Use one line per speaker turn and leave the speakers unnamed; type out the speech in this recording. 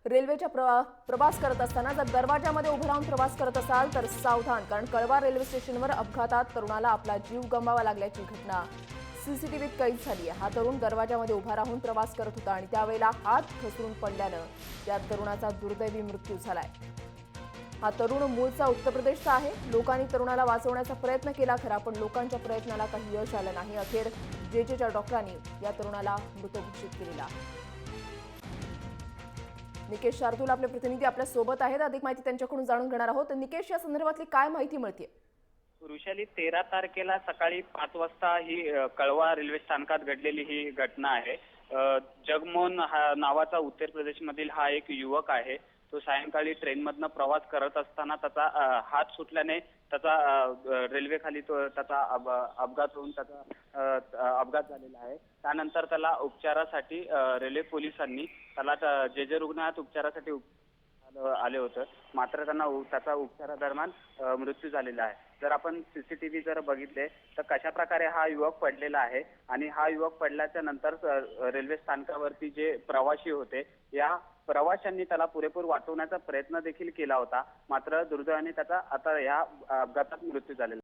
रेल्वेच्या प्रवास करत असताना जर दरवाजामध्ये उभं राहून प्रवास करत असाल तर सावधान, कारण कळवा रेल्वे स्टेशनवर अपघातात तरुणाला आपला जीव गमवावा लागल्याची घटना सीसीटीव्हीत कैद झाली आहे। हा तरुण दरवाजामध्ये उभा राहून प्रवास करत होता आणि त्यावेळेला हात घसरून पडल्यानं त्या तरुणाचा दुर्दैवी मृत्यू झालाय। हा तरुण मूळचा उत्तर प्रदेशचा आहे। लोकांनी तरुणाला वाचवण्याचा प्रयत्न केला खरा, पण लोकांच्या प्रयत्नाला काही यश आलं नाही। अखेर जेजेच्या डॉक्टरांनी या तरुणाला मृत घोषित केलेला। निकेश शार्दूल आपले प्रतिनिधी आपल्या सोबत आहेत, अधिक माहिती त्यांच्याकडून जाणून घेणार आहोत। निकेश, या संदर्भातली काय माहिती मिळते?
वृषाली, 13 तारखेला सकाळी 5 वाजता ही कळवा रेल्वे स्थानकात घडलेली ही घटना आहे। जगमोहन नावाचा उत्तर प्रदेशमधील हा एक युवक आहे। तो सायंकाळी ट्रेनमधनं प्रवास करत असताना त्याचा हात सुटल्याने त्याचा रेल्वेखाली त्याचा अपघात होऊन त्याचा अपघात झालेला आहे। त्यानंतर त्याला उपचारासाठी रेल्वे पोलिसांनी त्याला जे रुग्णालयात उपचारासाठी आले होते, मात्र त्याचा उपचारादरम्यान मृत्यू झालेला आहे। जर आपण सीसीटीव्ही जर बघितले तर कशा प्रकारे हा युवक पडलेला आहे आणि हा युवक पडल्याच्या नंतर रेल्वे स्थानकावरती जे प्रवासी होते या प्रवाशांनी त्याला पुरेपूर वाचवण्याचा प्रयत्न देखील केला होता, मात्र दुर्दैवाने त्याचा आता या अपघातात मृत्यू झालेला आहे।